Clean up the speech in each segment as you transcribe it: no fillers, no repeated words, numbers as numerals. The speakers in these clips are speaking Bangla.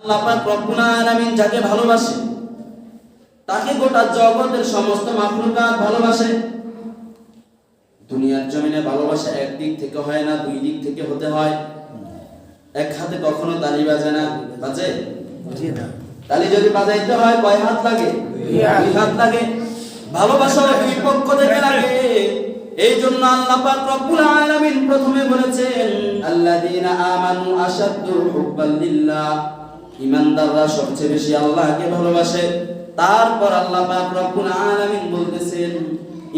আল্লাহ পাক রব্বুল আলামিন যাকে ভালোবাসে তাকে গোটা জগতের সমস্ত মাখলুকাত ভালোবাসে। দুনিয়ার জমিনে ভালোবাসা এক দিক থেকে হয় না, দুই দিক থেকে হতে হয়। এক হাতে কখনো তালি বাজে না, বাজে? তালি যদি বাজাইতে হয় কয় হাত লাগে? দুই হাত লাগে। ভালোবাসা দুই পক্ষ থেকে লাগে। এই জন্য আল্লাহ পাক রব্বুল আলামিন প্রথমে বলেছেন আল্লাযীনা আমানু আশাদ্দু হুব্বান লিল্লাহ, ঈমানদাররা সবচেয়ে বেশি আল্লাহকে ভালোবাসে। তারপর আল্লাহ পাক রব্বুল আলামিন বলতেছেন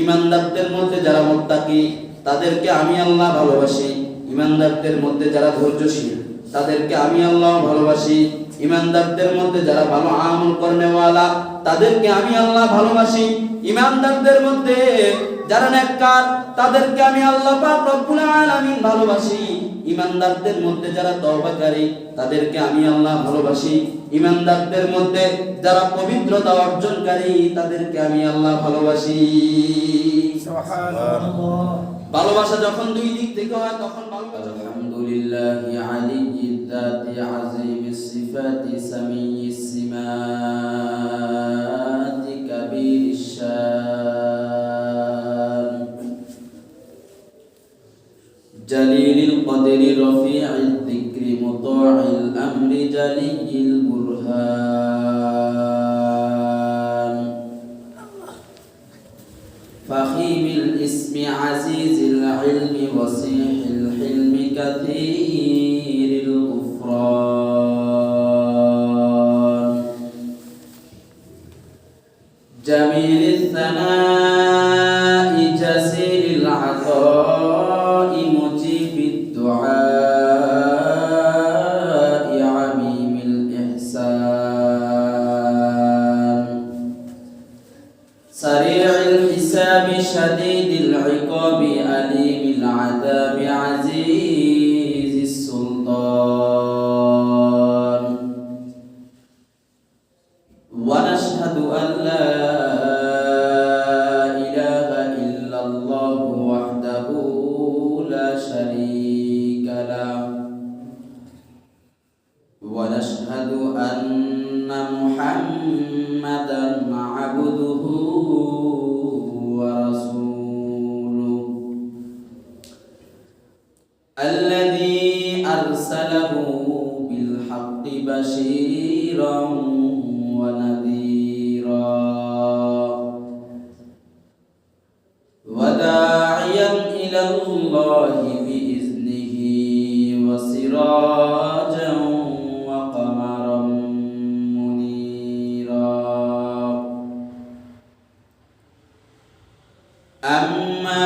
ঈমানদারদের মধ্যে যারা মুত্তাকি তাদেরকে আমি আল্লাহ ভালোবাসি, ঈমানদারদের মধ্যে যারা ধৈর্যশীল তাদেরকে আমি আল্লাহ ভালোবাসি, ঈমানদারদের মধ্যে যারা ভালো আমল করেওয়ালা তাদেরকে আমি আল্লাহ ভালোবাসি, ঈমানদারদের মধ্যে যারা নেককার তাদেরকে আমি আল্লাহ পাক রব্বুল আলামিন ভালোবাসি, ঈমানদারদের মধ্যে যারা তওবাকারী তাদেরকে আমি আল্লাহ ভালোবাসি, ঈমানদারদের মধ্যে যারা পবিত্রতা অর্জনকারী তাদেরকে আমি আল্লাহ ভালোবাসি। সুবহানাল্লাহ। ভালোবাসা যখন দুই দিক থেকে হয় তখন ভালোবাসা। আলহামদুলিল্লাহি আলিয়্যিদ যাতি আযীমিস সিফাতি সামিয়্যিস সিমাতি কাবীরিশ শান জালিলিল কদরি রফি'আল যিকরি মুতা'আল আমরি জালিয়্যিল বুরহান ফাখিমিল ইসমি আজিজিল ইলমি ওয়াসিহিল হিলমি কাথীরিল গুফরান জামিলিস সানাই জাসিরিল আতা'i মুজিবিদ দুআ'i আমিমিল ইহসান সারি'িল হিসাবি শাদীদিল ইকাবি আলীমিল আযাবি আজিজিস সুলতান ওয়া নাশহাদু আন লা ইলাহা ইল্লাল্লাহু ওয়াহদাহু লা শারীকা লাহু ওয়া নাশহাদু আন্না মুহাম্মাদান আবদুহু ওয়া রাসূলুহু আল্লাযী আরসালাহু বিল হাক্কি বাশীরান ওয়া নাযীরা ওয়া দা'iয়ান ইলাল্লাহি বিইذনিহি ওয়া সিরাজান ওয়া qamaran munira amma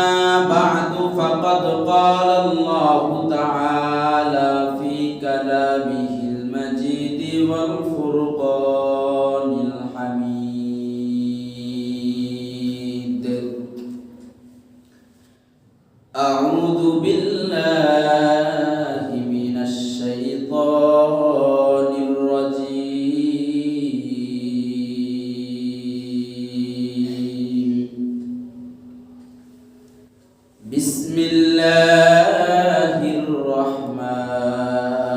ba'du faqad qala Allahu ta'ala fi kalamihil majid wal furqanil hamid a'udzu billahi minasy syaithanir rajim bismillahir rahmanir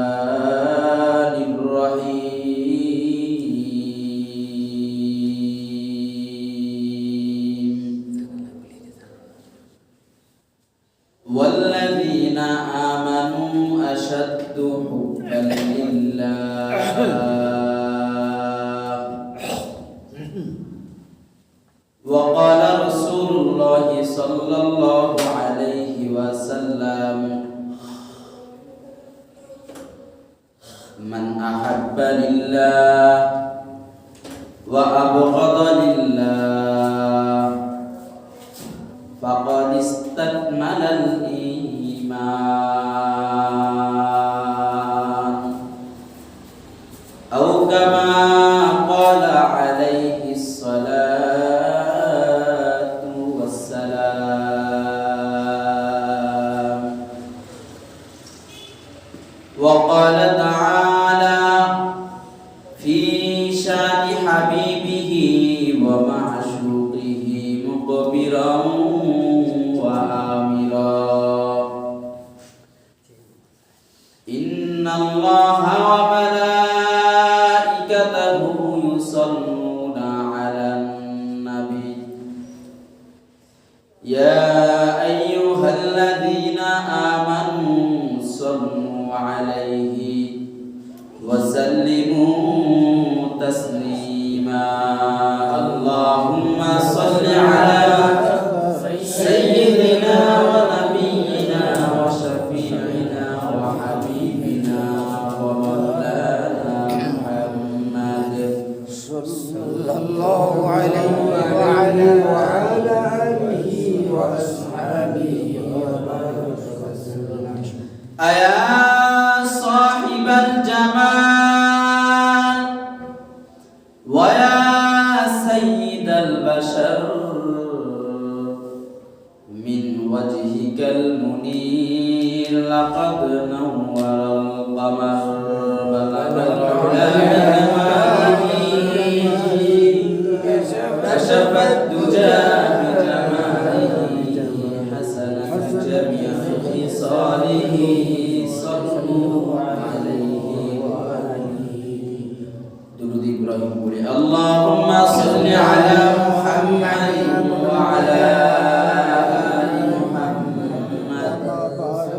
rahim walladzina amanu ashaddu hubban lillah wa qala rasulullah sallallahu alaihi wasallam man ahabba lillah wa abghada lillah faqad istakmala al-iman aw kama qala alaihi salatu wassalam wa qala ta'ala fi shani habibihi wa ma'shuqihi muqbiran wa amira inna allaha wa malaikatahu وسلموا تسليما اللهم صل على سيدنا ونبينا وشفيعنا وحبيبنا ومولانا محمد صلى الله عليه وعلى آله وأصحابه وبارك وسلم. أيا صاحب الجمال ويا سيد البشر من وجهك المنير لقد نور القمر بلغ العلا بكماله كشف الدجى بجماله حسنت جميع خصاله صلوا عليه درود إبراهيم بولي اللهم صل على محمد وعلى آل محمد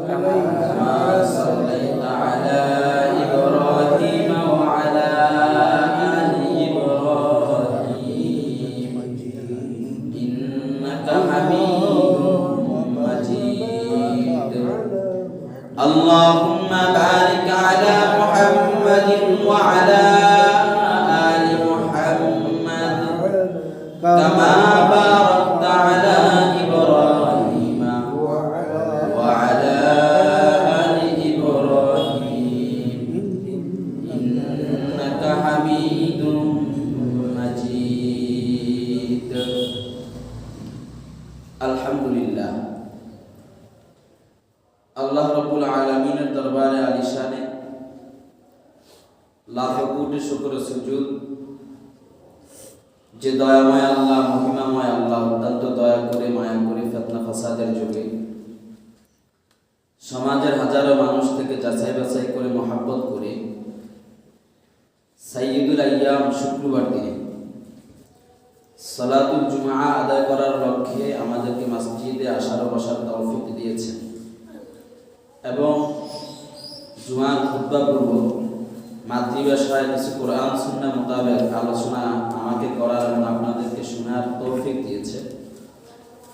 كما صليت على إبراهيم وعلى آل إبراهيم إنك حميد مجيد اللهم بارك على محمد وعلى آل محمد كما باركت على إبراهيم وعلى آل إبراهيم إنك حميد مجيد الحمد لله আল্লাহ রাব্বুল আলামিনের দরবারে আলিশানে লাখো কোটি শুকর সুজুদ যে দয়াময় আল্লাহ মহিমাময় আল্লাহ অত্যন্ত দয়া করে মায়া করে ফিতনা ফাসাদের যুগে সমাজের হাজারো মানুষ থেকে যাচাই বাছাই করে মহব্বত করে সাইয়্যিদুল আইয়াম শুক্রবার দিনে সালাতুল জুমআ আদায় করার লক্ষ্যে আমাদেরকে মসজিদে আসার ও বসার তৌফিক দিয়েছেন এবং জুমার খুতবা পূর্ব মাতৃভাষায় কিছু কোরআন সুন্নাহ মোতাবেক আলোচনা আমাকে করার এবং আপনাদেরকে শোনার তৌফিক দিয়েছে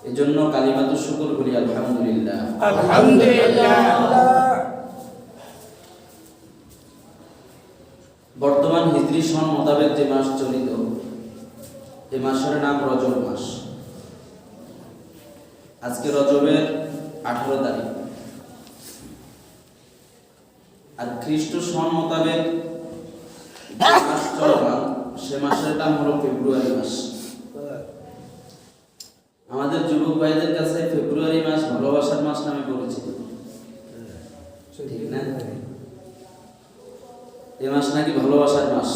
এজন্য কালিমাতুশ শুকর বলি আলহামদুলিল্লাহ আলহামদুলিল্লাহ। বর্তমান হিজরি সন মোতাবেক যে মাস চলিত এই মাসের নাম রজব মাস আজকে রজবের 18 তারিখ আর খ্রিস্ট সন মোতাবেক যে মাস চলমান সে মাসের নাম হলো ফেব্রুয়ারি মাস আমাদের যুবক ভাইদের কাছে ফেব্রুয়ারি মাস ভালোবাসার মাস নামে পরিচিত ঠিক না এই মাস নাকি ভালোবাসার মাস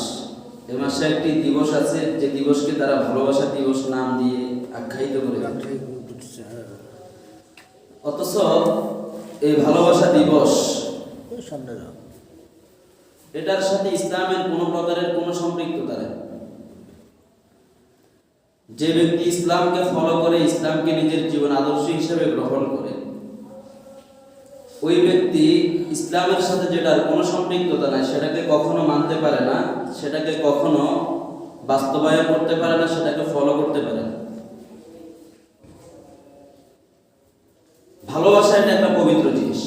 এই মাসে একটি দিবস আছে যে দিবসকে তারা ভালোবাসার দিবস নাম দিয়ে আখ্যায়িত করে অথচ এই ভালোবাসা দিবস এটার সাথে ইসলামের কোন প্রকারের কোন সম্পৃক্ততা নেই যে ব্যক্তি ইসলামকে ফলো করে ইসলামকে নিজের জীবন আদর্শ হিসেবে গ্রহণ করে ওই ব্যক্তি ইসলামের সাথে যেটার কোনো সম্পৃক্ততা নাই সেটাকে কখনো মানতে পারে না সেটাকে কখনো বাস্তবায়ন করতে পারে না সেটাকে ফলো করতে পারে না ভালোবাসা এটা একটা পবিত্র জিনিস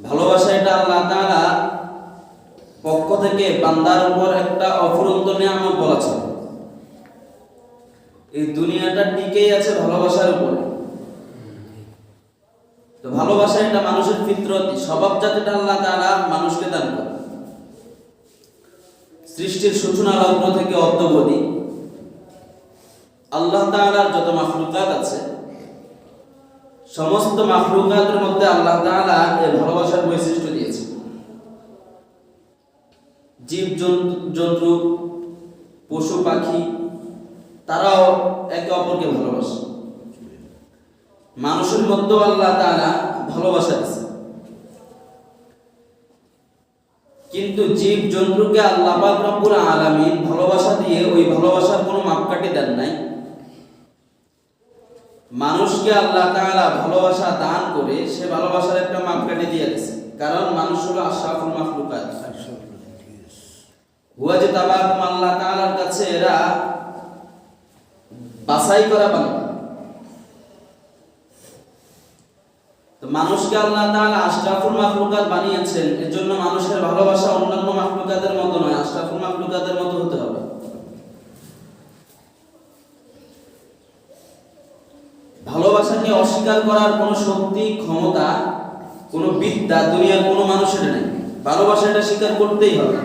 ভালোবাসা এটা আল্লাহ তাআলা পক্ষ থেকে বান্দার উপর একটা অফুরন্ত নিয়ামত বলেছে এই দুনিয়াটা টিকেই আছে ভালোবাসার উপরে তো ভালোবাসা এটা মানুষের ফিতরত স্বভাবজাতটা আল্লাহ তাআলা মানুষকে দান করে সৃষ্টির সূচনা লগ্ন থেকে অদ্যাবধি আল্লাহ তাআলার যত মাখলুকাত আছে সমস্ত মাখলুকাতের মধ্যে আল্লাহ তাআলা এই ভালোবাসার বৈশিষ্ট্য দিয়েছে জীব জন্তু পশু পাখি তারাও একে অপরকে ভালোবাসে মানুষের মধ্যেও আল্লাহ তাআলা ভালোবাসা দিয়েছে কিন্তু জীব জন্তুকে আল্লাহ পাক রব্বুল আলামিন ভালোবাসা দিয়ে ওই ভালোবাসার কোনো মাপকাঠি দেন নাই মানুষকে আল্লাহ তাআলা ভালোবাসা দান করে সে ভালোবাসার একটা মাপকাঠি দিয়ে দিয়েছে কারণ মানুষ হলো আশরাফুল মাখলুকাত। হুয়া যে তাবারাকুম, আল্লাহ তাআলার কাছে এরা বাছাই করা বান্দা। তো মানুষকে আল্লাহ তাআলা আশরাফুল মাখলুকাত বানিয়েছেন, এজন্য মানুষের ভালোবাসা অন্যান্য মাখলুকাতের মতো নয়, আশরাফুল মাখলুকাতের মতো হতে হবে। ভালোবাসাকে অস্বীকার করার কোনো শক্তি, ক্ষমতা, কোনো বিদ্যা দুনিয়ার কোনো মানুষের নেই। ভালোবাসাটা স্বীকার করতেই হবে।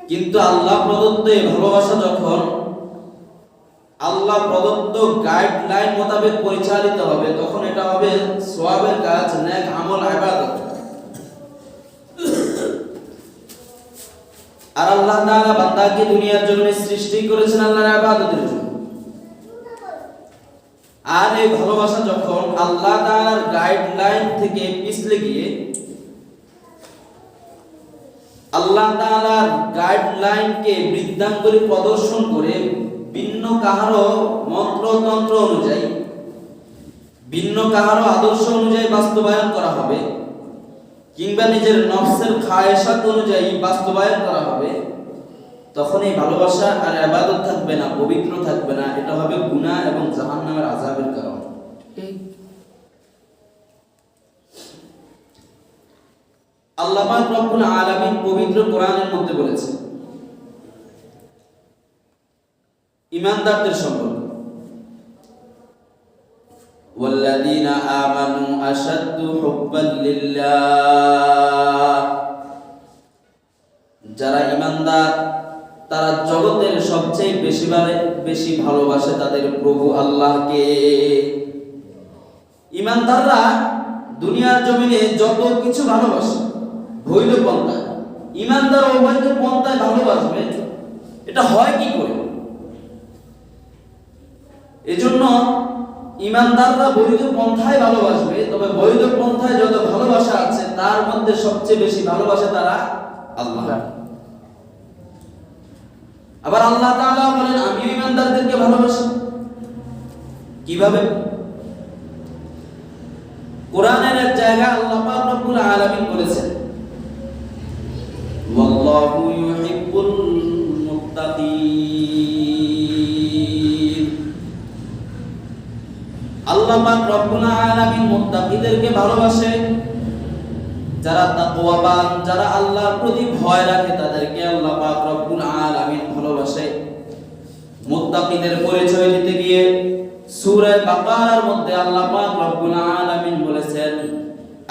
কিন্তু আল্লাহ প্রদত্ত এই ভালোবাসা যখন আল্লাহ প্রদত্ত গাইডলাইন মোতাবেক পরিচালিত হবে, তখন এটা হবে সওয়াবের কাজ, নেক আমল, ইবাদত। আর আল্লাহ তাআলা বান্দাকে দুনিয়ার জন্য সৃষ্টি করেছেন আল্লাহর ইবাদতের জন্য। আর এই ভালোবাসা যখন আল্লাহ তাআলার গাইডলাইন থেকে পিছলে গিয়ে আল্লাহ তাআলার গাইডলাইনকে বৃদ্ধাঙ্গুলি প্রদর্শন করে ভিন্ন কাহারো মন্ত্রতন্ত্র অনুযায়ী, ভিন্ন কাহারো আদর্শ অনুযায়ী বাস্তবায়ন করা হবে, কিংবা নিজের নফসের খায়েশাত অনুযায়ী বাস্তবায়ন করা হবে, তখন এই ভালোবাসা আর ইবাদত থাকবে না, পবিত্র থাকবে না। এটা হবে গুনাহ এবং জাহান্নামের আযাবের কারণ। আল্লাহ পাক রব্বুল আলামিন পবিত্র কোরআনের মধ্যে বলেছেন ঈমানদারদের সম্পর্কে, ওয়াল্লাযীনা আমানু আশাদ্দু হুব্বান লিল্লাহ, যারা ঈমানদার তারা জগতের সবচেয়ে বেশি ভালোবাসে তাদের প্রভু আল্লাহকে। ঈমানদাররা দুনিয়ার জমিনে যত কিছু ভালোবাসে বৈধ পন্থায়, ঈমানদার অবৈধ পন্থায় ভালোবাসবে, এটা হয় কি করে? এজন্য ঈমানদাররা বৈধ পন্থায় ভালোবাসবে, তবে বৈধ পন্থায় যত ভালোবাসা আছে তার মধ্যে সবচেয়ে বেশি ভালোবাসে তারা আল্লাহ। আবার আল্লাহ তাআলা বলেন আমি ঈমানদারদেরকে ভালোবাসি। কিভাবে? কোরআনের এক জায়গায় আল্লাহ পাক রব্বুল আলামিন বলেছেন ওয়াল্লাহু ইউহিব্বুল মুত্তাকিন। আল্লাহ পাক রব্বুল আলামিন মুত্তাকিদেরকে ভালোবাসে। যারা তাকওয়াবান, যারা আল্লাহর প্রতি ভয় রাখে, তাদেরকে আল্লাহ পাক রব্বুল আলামিন ভালোবাসে। মুত্তাকিদের পরিচয় দিতে গিয়ে সূরা বাকারার মধ্যে আল্লাহ পাক রব্বুল আলামিন বলেছেন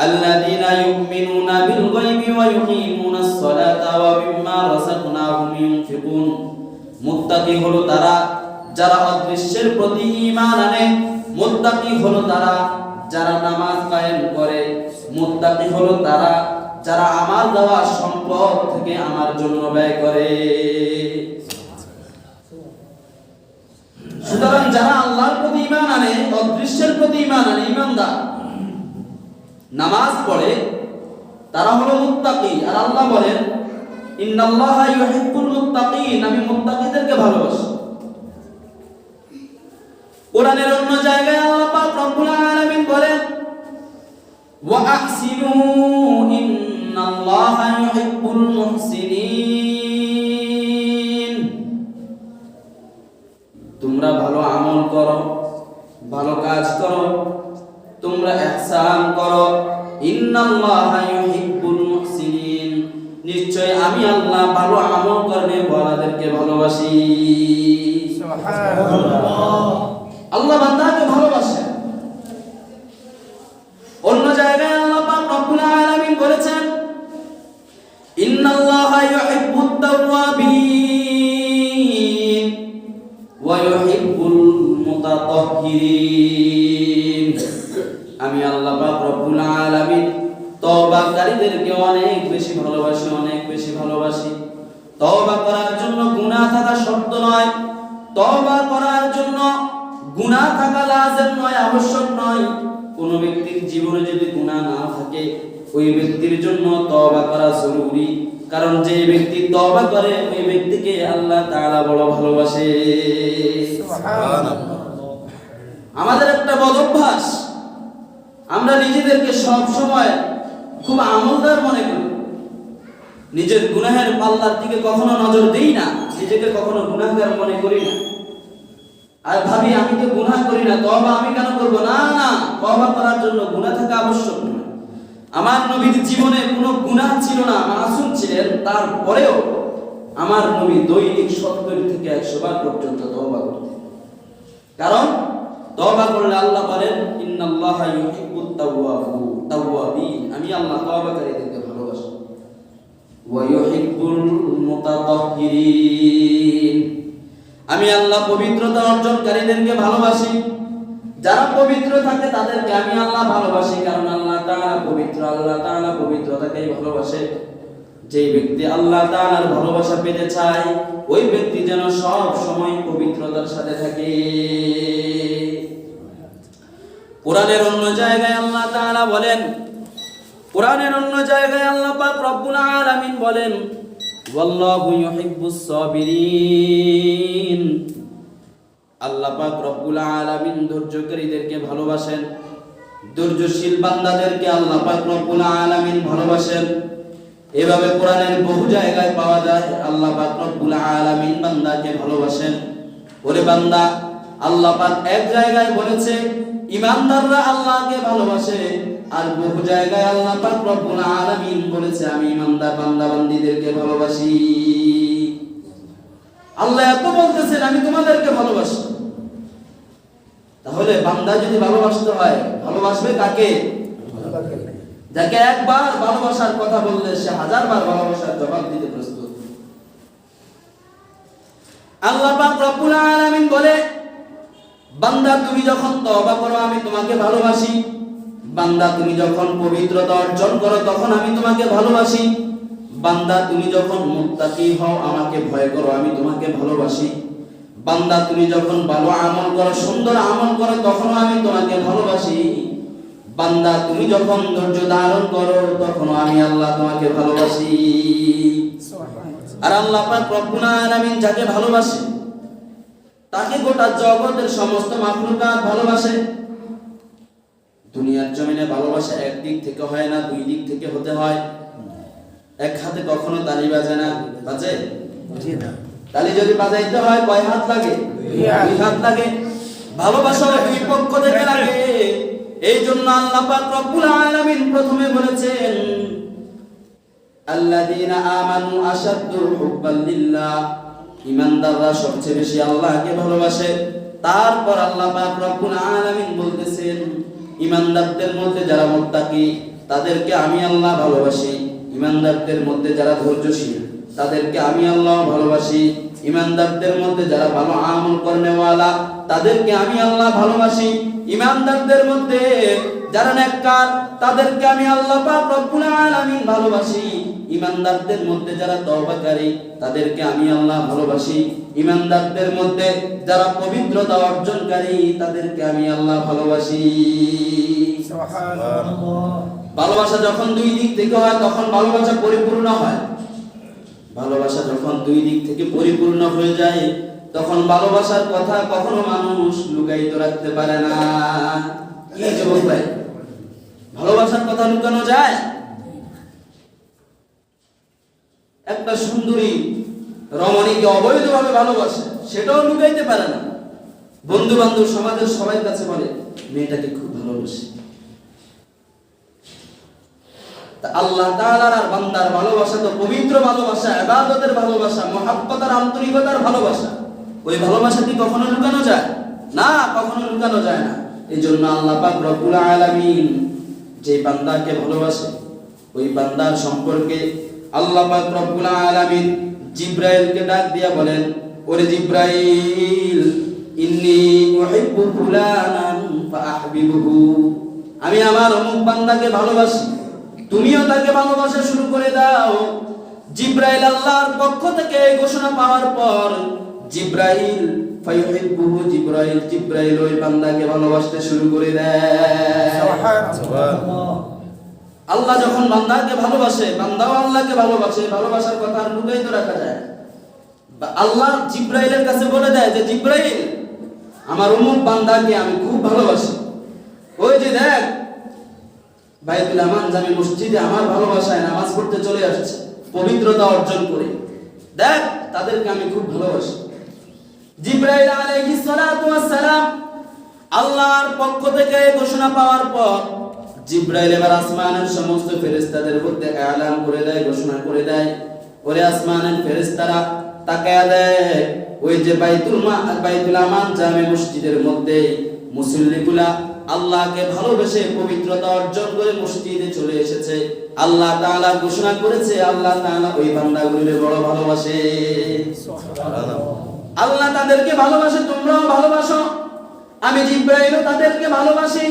আল্লাযীনা ইউমিনুনা বিল গায়বি ওয়া ইউকিমুনাস সালাতা ওয়া মিম্মা রাযাকনাহুম ইউনফিকুন। মুত্তাকি হলো তারা যারা অদৃশ্যের প্রতি ঈমান আনে। মুত্তাকি হলো তারা যারা নামাজ কায়েম করে। মুত্তাকি হলো তারা যারা আমার দেওয়া সম্পদ থেকে আমার জন্য ব্যয় করে। সুতরাং যারা আল্লাহর প্রতি ঈমান আনে, অদৃশ্যের প্রতি ঈমান আনে, ঈমানদার, নামাজ পড়ে, তারা হলো মুত্তাকি। আর আল্লাহ বলেন ইন্নাল্লাহা ইউহিব্বুল মুত্তাকিন, আমি মুত্তাকিদেরকে ভালোবাসি। কোরআনের অন্য জায়গায় আল্লাহ পাক রব্বুল আলামিন বলেন ওয়া আহসিনু ইন্নাল্লাহা ইউহিব্বুল মুহসিনিন। তোমরা ভালো আমল করো, ভালো কাজ করো, তোমরা ইহসান করো। ইন্নাল্লাহা ইউহিব্বুল মুহসিনিন, নিশ্চয় আমি আল্লাহ ভালো আমল করবে ওয়ালাদেরকে ভালোবাসি। সুবহানাল্লাহ। আল্লাহ বান্দাকে ভালোবাসেন। অন্য জায়গায় আল্লাহ পাক রব্বুল আলামিন বলেছেন ইন্নাল্লাহা ইউহিব্বুত তাওয়াবিন ওয়া ইউহিব্বুল মুতাতাহহিরিন। আমি আল্লাহ পাক রব্বুল আলামিন তওবাকারীদেরকে অনেক বেশি ভালোবাসি, অনেক বেশি ভালোবাসি। তওবা করার জন্য গুনাহ থাকা শর্ত নয়, তওবা করার জন্য গুনাহ থাকা লাজিম নয়, আবশ্যক নয়। কোন ব্যক্তির জীবনে যদি গুনাহ না থাকে, ওই ব্যক্তির জন্য তওবা করা জরুরি। কারণ যে ব্যক্তি তওবা করে ওই ব্যক্তিকে আল্লাহ তাআলা বড় ভালোবাসে। সুবহানাল্লাহ। আমাদের একটা বদ অভ্যাস, আমরা নিজেদেরকে সব সময় খুব আমলদার মনে করি, নিজের গুনাহের পাল্লার দিকে কখনো নজর দেই না, নিজেকে কখনো গুনাহগার মনে করি না, আর ভাবি আমি তো গুনাহ করি না, তওবা আমি কেন করব? না না, তওবা করার জন্য গুনাহ থাকা আবশ্যক নয়। আমার নবীর জীবনে কোনো গুনাহ ছিল না, মাসুম ছিলেন, তারপরেও আমার নবী দৈনিক 70 থেকে 100 বার পর্যন্ত তওবা করতেন। কারণ তওবা করলে আল্লাহ বলেন ইন্নাল্লাহা ইউহিব্বুত তাওয়াবিন, আমি আল্লাহ তওবাকারীদেরকে ভালোবাসি। ওয়া ইউহিব্বুল মুতাতাহহিরিন, আমি আল্লাহ পবিত্রতা অর্জনকারীদেরকে ভালোবাসি। যারা পবিত্র থাকে তাদেরকে আমি আল্লাহ ভালোবাসি, কারণ আল্লাহ তাআলা পবিত্র, আল্লাহ তাআলা পবিত্রতাকেই ভালোবাসে। যে ব্যক্তি আল্লাহ তাআলার ভালোবাসা পেতে চায় ওই ব্যক্তি যেন সব সময় পবিত্রতার সাথে থাকে। কোরআনের অন্য জায়গায় আল্লাহ তাআলা বলেন, কোরআনের অন্য জায়গায় আল্লাহ পাক রব্বুল আলামিন বলেন ওয়াল্লাহু ইউহিব্বুস সাবিরিন, আল্লাহ পাক রব্বুল আলামিন ধৈর্যকারীদেরকে ভালোবাসেন, ধৈর্যশীল বান্দাদেরকে আল্লাহ পাক রব্বুল আলামিন ভালোবাসেন। এভাবে কোরআনের বহু জায়গায় পাওয়া যায় আল্লাহ পাক রব্বুল আলামিন বান্দাকে ভালোবাসেন। ওরে বান্দা, আল্লাহ পাক এক জায়গায় বলেছে ঈমানদাররা আল্লাহকে ভালোবাসে, আর বহু জায়গায় আল্লাহ পাক রব্বুল আলামিন বলেছে আমি ঈমানদার বান্দা বান্দীদেরকে ভালোবাসি। আল্লাহ এত বলতেছেন আমি তোমাদেরকে ভালোবাসি। তাহলে বান্দা যদি ভালোবাসতে হয়, ভালোবাসবে কাকে? যাকে একবার ভালোবাসার কথা বললে সে 1000 বার ভালোবাসার জবাব দিতে প্রস্তুত। আল্লাহ পাক রব্বুল আলামিন বলে বান্দা তুমি যখন তওবা করো আমি তোমাকে ভালোবাসি, বান্দা তুমি যখন পবিত্রতা অর্জন করো তখন আমি তোমাকে ভালোবাসি, বান্দা তুমি যখন মুত্তাকি হও আমাকে ভয় করো আমি তোমাকে ভালোবাসি, বান্দা তুমি যখন ভালো আমল করো সুন্দর আমল করো তখন আমি তোমাকে ভালোবাসি, বান্দা তুমি যখন ধৈর্য ধারণ করো তখন আমি আল্লাহ তোমাকে ভালোবাসি। আর আল্লাহ পাক রব্বুল আলামিন যাকে ভালোবাসে তাকে গোটা জগতের সমস্ত মাখলুকাত ভালোবাসে। দুনিয়ার জমিনে ভালোবাসা এক দিক থেকে হয় না, দুই দিক থেকে হতে হয়। এক হাতে কখনো তালি বাজে না, বাজে? তালি যদি বাজাইতে হয় কয় হাত লাগে? দুই হাত লাগে। ভালোবাসা দুই পক্ষ থেকে লাগে। এই জন্য আল্লাহ পাক রব্বুল আলামিন প্রথমে বলেছেন আল্লাযীনা আমানু আশাদ্দু হুব্বান লিল্লাহ, ঈমানদাররা সবচেয়ে বেশি আল্লাহকে ভালোবাসে। তারপর আল্লাহ পাক রব্বুল আলামিন বলতেছেন ঈমানদারদের মধ্যে যারা মুত্তাকি তাদেরকে আমি আল্লাহ ভালোবাসি, ঈমানদারদের মধ্যে যারা ধৈর্যশীল তাদেরকে আমি আল্লাহ ভালোবাসি, ঈমানদারদের মধ্যে যারা ভালো আমল করেওয়ালা তাদেরকে আমি আল্লাহ ভালোবাসি, ঈমানদারদের মধ্যে যারা নেককার তাদেরকে আমি আল্লাহ পাক রব্বুল আলামিন ভালোবাসি, ঈমানদারদের মধ্যে যারা তওবাকারী তাদেরকে আমি আল্লাহ ভালোবাসি, ঈমানদারদের মধ্যে যারা পবিত্রতা অর্জনকারী তাদেরকে আমি আল্লাহ ভালোবাসি। সুবহানাল্লাহ। ভালোবাসা যখন দুই দিক থেকে হয় তখন ভালোবাসা পরিপূর্ণ হয়। ভালোবাসা যখন দুই দিক থেকে পরিপূর্ণ হয়ে যায় তখন ভালোবাসার কথা কখনো মানুষ লুকায়িত রাখতে পারে না। কি যুবক ভাই, ভালোবাসার কথা লুকানো যায়? একটা সুন্দরী রমণীকে অবৈধভাবে ভালোবাসে, সেটাও লুকাইতে পারে না। বন্ধু বান্ধব সমাজের সবাই কাছে বলে মেয়েটাকে খুব ভালোবাসে। আল্লাহ তাআলার আর বান্দার ভালোবাসা তো পবিত্র ভালোবাসা, ইবাদতের ভালোবাসা, মুহাব্বতের আন্তরিকতার ভালোবাসা। ওই ভালোবাসা কি কখনো লুকানো যায়? না, কখনো লুকানো যায় না। এজন্য আল্লাহ পাক রব্বুল আলামিন যে বান্দাকে ভালোবাসে ওই বান্দার সম্পর্কে আল্লাহ পাক রব্বুল আলামিন জিবরাইলকে ডাক দিয়া বলেন ওরে জিবরাইল ইন্নী উহিব্বু ফুলানান ফাআহবিবহু, আমি আমার অমুক বান্দাকে ভালোবাসি, তুমিও তাকে ভালোবাসা শুরু করে দাও। জিবরাইল আল্লাহর পক্ষ থেকে এই ঘোষণা পাওয়ার পর জিবরাইল ফায়ুহিব্বুহু, জিবরাইল ওই বান্দাকে ভালোবাসতে শুরু করে দেয়। সুবহানাল্লাহ। আল্লাহ যখন বান্দাকে ভালোবাসে, বান্দাও আল্লাহকে ভালোবাসে, ভালোবাসার কথা আর লুকাইতে রাখা যায়। আল্লাহ জিবরাইলের কাছে বলে দেয় যে জিবরাইল আমার অমুক বান্দাকে আমি খুব ভালোবাসি। ওই যে দেখ বাইতুল আমান জামে মসজিদে আমার ভালোবাসায় নামাজ পড়তে চলে আসছে পবিত্রতা অর্জন করে। দেখ তাদেরকে আমি খুব ভালোবাসি। জিবরাইল আলাইহিস সালাতু ওয়াস সালাম আল্লাহর পক্ষ থেকে ঘোষণা পাওয়ার পর জিবরাইল এবার আসমানের সমস্ত ফেরেশতাদের মধ্যে এলান করে দেয়, ঘোষণা করে দেয়, ওরে আসমানের ফেরেশতারা তাকায়া দেখ, ওই যে বাইতুল আমান জামে মসজিদের মধ্যে মুসল্লিগুলা আল্লাহকে ভালোবেসে পবিত্রতা অর্জন করে মসজিদে চলে এসেছে। আল্লাহ তাআলা ঘোষণা করেছে আল্লাহ তাআলা ওই বান্দাগুলোকে বড় ভালোবাসে। আল্লাহ তাদেরকে ভালোবাসে, তোমরাও ভালোবাসো, আমি জিবরাইলও তাদেরকে ভালোবাসি।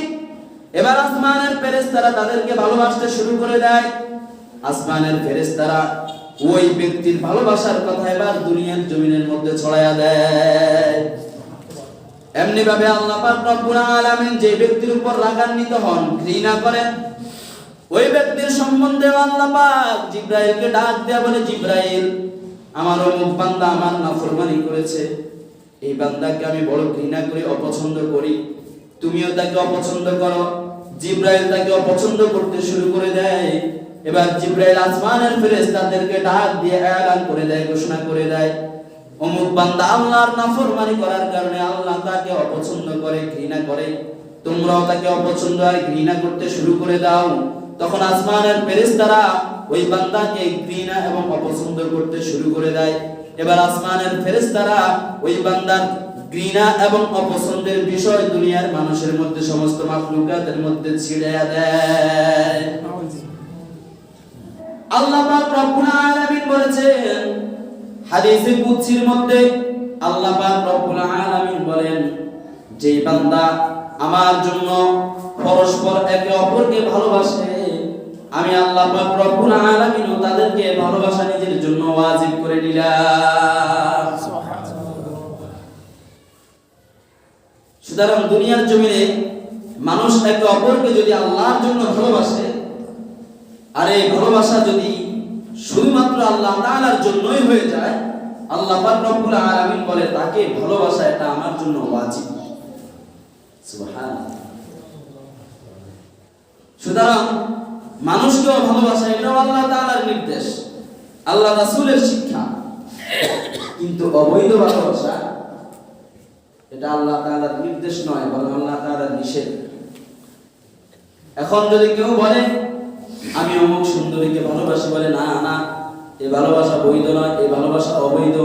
এবার আসমানের ফেরেশতারা তাদেরকে ভালোবাসতে শুরু করে দেয়। আসমানের ফেরেশতারা ওই ব্যক্তির ভালোবাসার কথা এবার দুনিয়ার জমিনের মধ্যে ছড়ায়া দেয়। এমনি ভাবে আল্লাহ পাক রব্বুল আলামিন যে ব্যক্তির উপর রাগান্বিত হন, ঘৃণা করেন, ওই ব্যক্তির সম্বন্ধে আল্লাহ পাক জিবরাইলকে ডাক দেয়া বলে, জিবরাইল আমার অমুক বান্দা আমার নাফরমানি করেছে, এই বান্দাকে আমি বড় ঘৃণা করি, অপছন্দ করি, তুমিও তাকে অপছন্দ করো। জিবরাইল তাকে অপছন্দ করতে শুরু করে দেয়। এবার জিবরাইল আসমানের ফেরেশতাদেরকে ডাক দিয়ে এলান করে দেয়, ঘোষণা করে দেয়, অমুক বান্দা আল্লাহর নাফরমানি করার কারণে আল্লাহ তাকে অপছন্দ করে, ঘৃণা করে, তোমরাও তাকে অপছন্দ আর ঘৃণা করতে শুরু করে দাও। তখন আসমানের ফেরেশতারা ওই বান্দাকে ঘৃণা এবং অপছন্দ করতে শুরু করে দেয়। এবার আসমানের ফেরেশতারা ওই বান্দার ঘৃণা এবং অপছন্দের বিষয় দুনিয়ার মানুষের মধ্যে, সমস্ত মাখলুকাতের মধ্যে ছিড়িয়ে দেয়। আল্লাহ পাক রব্বুল আলামিন বলেছেন হাদিসে কুদসির মধ্যে, আল্লাহ পাক রব্বুল আলামিন বলেন, যে বান্দা আমার জন্য পরস্পর একে অপরকে ভালোবাসে, আমি আল্লাহ পাক রব্বুল আলামিন তাদেরকে ভালোবাসা নিজের জন্য ওয়াজিব করে দিলাম। সুতরাং দুনিয়ার জমিনে মানুষ একে অপরকে যদি আল্লাহর জন্য ভালোবাসে, আর এই ভালোবাসা যদি শুধুমাত্র আল্লাহ তাআলার জন্যই হয়ে যায়, আল্লাহ পাক রব্বুল আলামিন বলে তাকে ভালোবাসা এটা আমার জন্য ওয়াজিব। সুবহানাল্লাহ। সুতরাং মানুষকেও ভালোবাসা এটাও আল্লাহ তাআলার নির্দেশ, আল্লাহ রাসূলের শিক্ষা। কিন্তু অবৈধ ভালোবাসা এটা আল্লাহ তাআলার নির্দেশ নয়, বরং আল্লাহ তাআলার নিষেধ। এখন যদি কেউ বলে আমি অমুক সুন্দরীকে ভালোবাসি, বলে না না, এই ভালোবাসা বৈধ নয়, এই ভালোবাসা অবৈধ।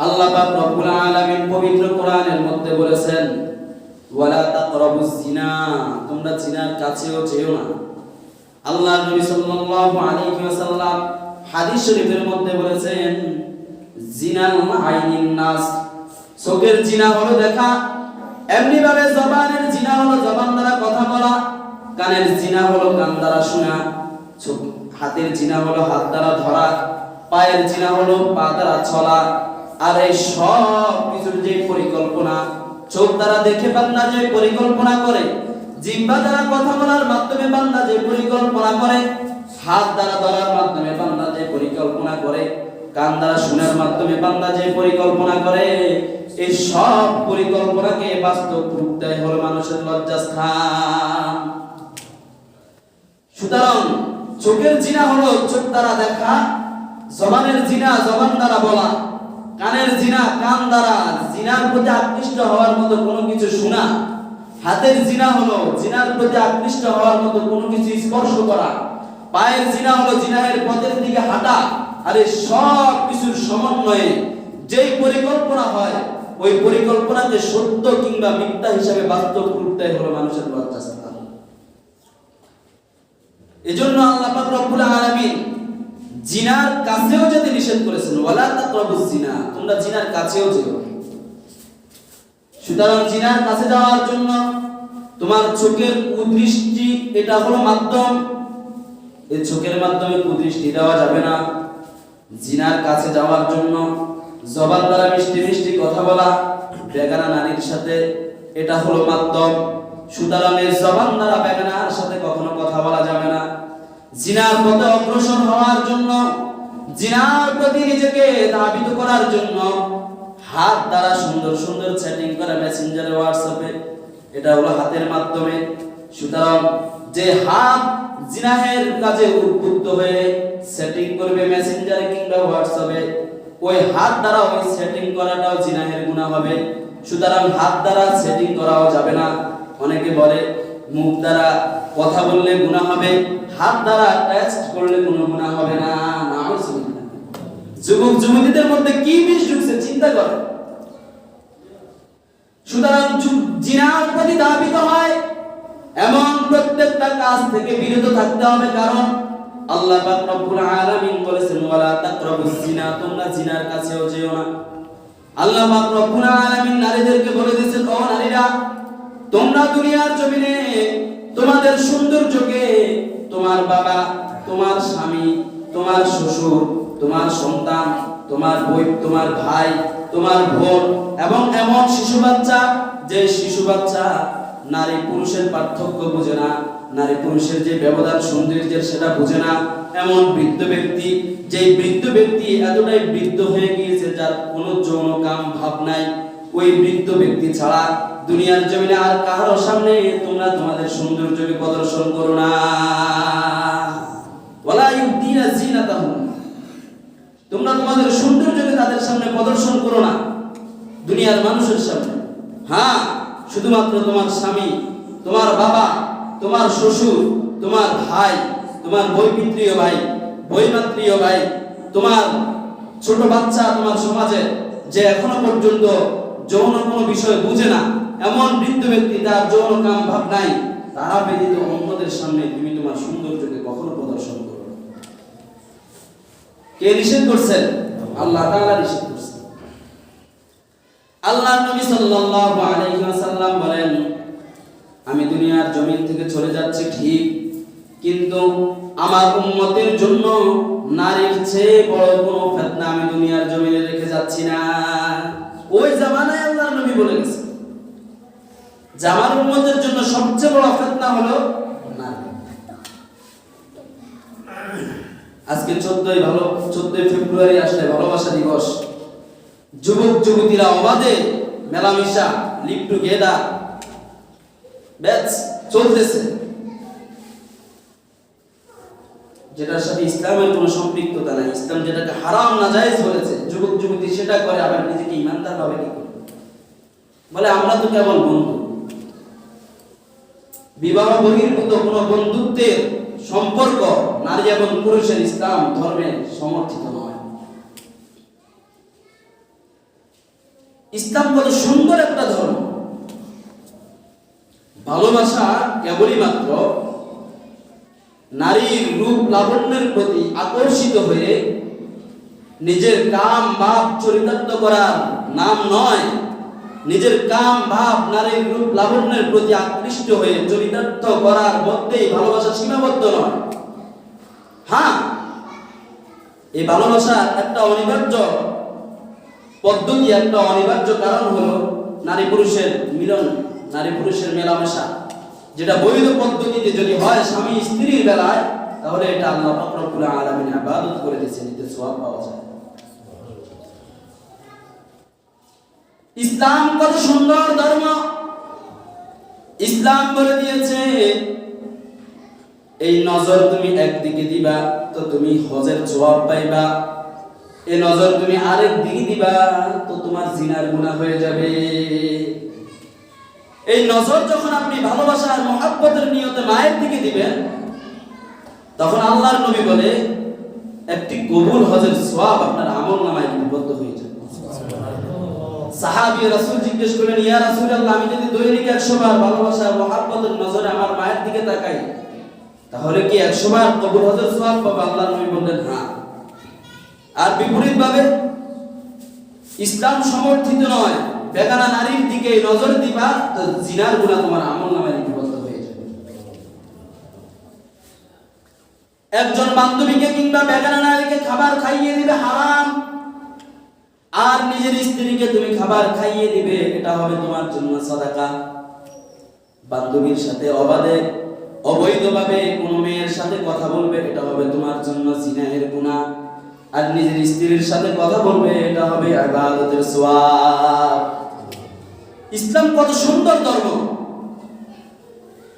আল্লাহ পাক রব্বুল আলামিন পবিত্র কোরআনের মধ্যে বলেছেন, ওয়ালা তাকরাবুজ জিনা, তোমরা জিনার কাছেও যেও না। আল্লাহ নবী সাল্লাল্লাহু আলাইহি ওয়াসাল্লাম হাদিস শরীফের মধ্যে বলেছেন, জিনাল আইনিন নাস, চোখের জিনা হলো দেখা, এমনি ভাবে জবানের জিনা হলো জবান দ্বারা কথা বলা, কানের জিনা হলো কান দ্বারা শোনা, হাতের জিনা হলো হাত দ্বারা ধরা, পায়ের জিনা হলো পা দ্বারা চলা। আর এই সব কিছুর যে পরিকল্পনা, চোখ দ্বারা দেখে বান্দা যে পরিকল্পনা করে, জিহ্বা দ্বারা কথা বলার মাধ্যমে বান্দা যে পরিকল্পনা করে, হাত দ্বারা ধরার মাধ্যমে বান্দা যে পরিকল্পনা করে, কান দ্বারা শোনার মাধ্যমে বান্দা যে পরিকল্পনা করে, এই সব পরিকল্পনাকে বাস্তব রূপ দেয় হলো মানুষের লজ্জাস্থান। সুতরাং চোখের জিনা হলো চোখ দ্বারা দেখা, জবানের জিনা জবান দ্বারা বলা, কানের জিনা কান দ্বারা জিনার প্রতি আকৃষ্ট হওয়ার মতো কোনো কিছু শোনা, হাতের জিনা হলো জিনার প্রতি আকৃষ্ট হওয়ার মতো কোনো কিছু স্পর্শ করা, পায়ের জিনা হলো জিনাহের পথের দিকে হাঁটা। আর এই সব কিছুর সমন্বয়ে যেই পরিকল্পনা হয়, ওই পরিকল্পনাকে সত্য কিংবা মিথ্যা হিসাবে বাস্তব রূপ দেয় হলো মানুষের লজ্জাস্থান। এজন্য আল্লাহ পাক রব্বুল আলামিন জিনার কাছেও যেতে নিষেধ করেছেন, ওয়ালা তাকরাবুজ জিনা, তোমরা জিনার কাছেও যেও। সুতরাং জিনার কাছে যাওয়ার জন্য তোমার চোখের কুদৃষ্টি এটা হলো মাধ্যম, এই চোখের মাধ্যমে কুদৃষ্টি দেওয়া যাবে না। জিনার কাছে যাওয়ার জন্য জবান দ্বারা মিষ্টি মিষ্টি কথা বলা বেগানা নারীর সাথে, এটা হলো মাধ্যম। সুতরাং এই জবান দ্বারা বেগানার সাথে কখনো কথা বলা যাবে না। জিনার পথে অগ্রসর হওয়ার জন্য, জিনার প্রতি নিজেকে ধাবিত করার জন্য হাত দ্বারা সুন্দর সুন্দর চ্যাটিং করা মেসেঞ্জারে, হোয়াটসঅ্যাপে, এটা হলো হাতের মাধ্যমে। সুতরাং যে হাত জিনাহের কাজে উদ্বুদ্ধ হয়ে সেটিং করবে মেসেঞ্জারে কিংবা হোয়াটসঅ্যাপে, ওই হাত দ্বারা ওই সেটিং করাটাও জিনাহের গুনাহ হবে। সুতরাং হাত দ্বারা সেটিং করাও যাবে না। অনেকে বলে মুখ দ্বারা কথা বললে গুনাহ হবে, হাত দ্বারা টেক্সট করলে কোনো গুনাহ হবে না। নাউজুবিল্লাহ। যুবক যুবতীদের মধ্যে কি বিষ ঢুকছে চিন্তা করে। সুতরাং জিনার প্রতি ধাবিত হয় এমন প্রত্যেকটা কাজ থেকে বিরত থাকতে হবে। কারণ আল্লাহ পাক রব্বুল আলামিন বলেছেন ওয়ালা তাকরাবুজ জিনা, তোমরা জিনার কাছেও যেও না। আল্লাহ পাক রব্বুল আলামিন নারীদেরকে বলে দিয়েছেন ও নারীরা, তোমরা দুনিয়ার জমিনে তোমাদের সৌন্দর্যকে তোমার বাবা, তোমার স্বামী, তোমার শ্বশুর, তোমার সন্তান, তোমার বই, তোমার ভাই, তোমার বোন এবং এমন শিশু বাচ্চা, যে শিশু বাচ্চা নারী পুরুষের পার্থক্য বুঝে না, নারী পুরুষের যে ব্যবধান সৌন্দর্যের সেটা বুঝে না, এমন বৃদ্ধ ব্যক্তি, যে বৃদ্ধ ব্যক্তি এতটাই বৃদ্ধ হয়ে গিয়েছে যার কোনো যৌন কাম ভাব নাই, ওই বৃদ্ধ ব্যক্তি ছাড়া দুনিয়ার জমিনে আর কারো সামনে তোমরা তোমাদের সৌন্দর্যকে প্রদর্শন করো না। ওয়ালা ইউদিনা জিনাতাহুম, তোমরা তোমাদের সৌন্দর্যকে তাদের সামনে প্রদর্শন করো না দুনিয়ার মানুষের সামনে। হ্যাঁ, শুধুমাত্র তোমার স্বামী, তোমার বাবা, তোমার শ্বশুর, তোমার ভাই, তোমার বৈপিত্রীয় ভাই, বৈমাত্রীয় ভাই, তোমার ছোট বাচ্চা তোমার সমাজে যে এখনো পর্যন্ত যৌন কোনো বিষয় বুঝে না, এমন বৃদ্ধ ব্যক্তি তার যৌন কাম ভাব নাই, তারা ব্যতীত অন্যদের সামনে তুমি তোমার সৌন্দর্যকে কখনো প্রদর্শন করো না। কে নিষেধ করছেন? আল্লাহ তাআলা নিষেধ করছেন। আল্লাহর নবী সাল্লাল্লাহু আলাইহি ওয়াসাল্লাম বলেন, আমি দুনিয়ার জমিন থেকে চলে যাচ্ছি ঠিক, কিন্তু আমার উম্মতের জন্য নারীর চেয়ে বড় কোনো ফিতনা আমি দুনিয়ার জমিনে রেখে যাচ্ছি না। ওই জামানায় আল্লাহর নবী বলে গেছেন যে আমার উম্মতের জন্য সবচেয়ে বড় ফিতনা হলো নারী। আজকে 14 ফেব্রুয়ারি আসলে ভালোবাসা দিবস। যুবক যুবতীরা অবাধে মেলামেশা, লিভ টুগেদার ব্যাচ চলতেছে, যেটার সাথে ইসলামের কোনো সম্পৃক্ততা নাই। ইসলাম যেটাকে হারাম নাজায়েজ বলেছে, যুবক যুবতী সেটা করে, আবার নিজেকে ইমানদার ভাবে কি করে? বলে আমরা তো কেবল বন্ধু। বিবাহ বহির্ভূত কোনো বন্ধুত্বের সম্পর্ক নারী এবং পুরুষের ইসলাম ধর্মে সমর্থিত নয়। ইসলাম কত সুন্দর একটা ধর্ম। ভালোবাসা কেবলই মাত্র নারীর রূপ লাবণ্যের প্রতি আকর্ষিত হয়ে নিজের কাম ভাব চরিতার্থ করার নাম নয়। নিজের কাম ভাব নারীর রূপ লাবণ্যের প্রতি আকৃষ্ট হয়ে চরিতার্থ করার মধ্যেই ভালোবাসা সীমাবদ্ধ নয়। হ্যাঁ, এই ভালোবাসার একটা অনিবার্য পদ্ধতি, একটা অনিবার্য কারণ হলো নারী পুরুষের মিলন, নারী পুরুষের মেলামেশা, যেটা বৈধ পদ্ধতিতে যদি হয় স্বামী স্ত্রীর বেলায়, তাহলে এটা আল্লাহ পাক রব্বুল আলামিন ইবাদত করে দিয়েছেন, এতে সওয়াব পাওয়া যায়। ইসলাম কত সুন্দর ধর্ম। ইসলাম বলে দিয়েছে এই নজর তুমি একদিকে দিবা তো তুমি হজের সওয়াব পাইবা, এই নজর তুমি আরেক দিকে দিবা তো তোমার জিনার গুনাহ হয়ে যাবে। এই নজর যখন আপনি ভালোবাসা আর মহব্বতের নিয়তে মায়ের দিকে দিবেন, তখন আল্লাহর নবী বলে একটি কবুল হজের সওয়াব আপনার আমলনামায় লিপিবদ্ধ হয়ে যাবে। সাহাবী রাসূল জিজ্ঞেস করলেন, ইয়া রাসূলুল্লাহ, আমি যদি দৈনিক 100 বার ভালোবাসা আর মহব্বতের নজরে আমার মায়ের দিকে তাকাই, তাহলে কি 100 বার কবুল হজের সওয়াব পাবো? আল্লাহর নবী বললেন হ্যাঁ। আর বিপরীতভাবে ইসলাম সমর্থিত নয়, বেগানা নারীর দিকে নজর দিবা তো জিনার গুনাহ তোমার আমলনামায় লিপিবদ্ধ হয়ে যাবে। একজন বান্ধবীকে কিংবা বেগানা নারীকে খাবার খাইয়ে দিবে হারাম, আর নিজের স্ত্রীকে তুমি খাবার খাইয়ে দিবে, এটা হবে তোমার জন্য সাদাকা। বান্ধবীর সাথে অবাধে অবৈধভাবে কোন মেয়ের সাথে কথা বলবে, এটা হবে তোমার জন্য জিনাহের গুনাহ। আর নিজের স্ত্রীর সাথে কথা বলবে, এটা হবে ইবাদতের সওয়াব। ইসলাম কত সুন্দর ধর্ম।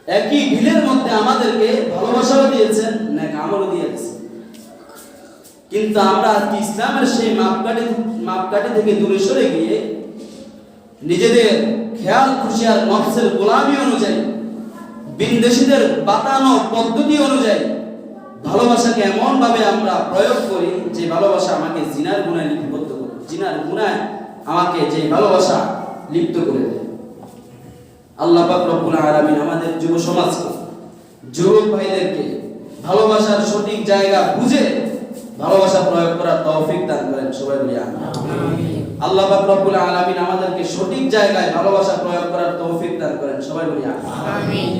একই ঢিলের মধ্যে আমাদেরকে ভালোবাসাও দিয়েছেন, নেক আমলও দিয়েছেন। কিন্তু আমরা আজকে ইসলামের সেই মাপকাঠি থেকে দূরে সরে গিয়ে নিজেদের খেয়াল খুশি আর নফসের গোলামি অনুযায়ী, বিনদেশীদের বাতানো পদ্ধতি অনুযায়ী ভালোবাসাকে এমন ভাবে আমরা প্রয়োগ করি যে ভালোবাসা আমাকে জিনার গুনায় লিপ্ত করে, জিনার গুনায় আমাকে যে ভালোবাসা লিপ্ত করে দেয়। আল্লাহ পাক রব্বুল আলামিন আমাদের যুব সমাজকে, যুবক ভাইদেরকে ভালোবাসার সঠিক জায়গা বুঝে ভালোবাসা প্রয়োগ করার তৌফিক দান করেন, সবাই বলি আমিন। আল্লাহ পাক রব্বুল আলামিন আমাদেরকে সঠিক জায়গায় ভালোবাসা প্রয়োগ করার তৌফিক দান করেন, সবাই বলি আমিন।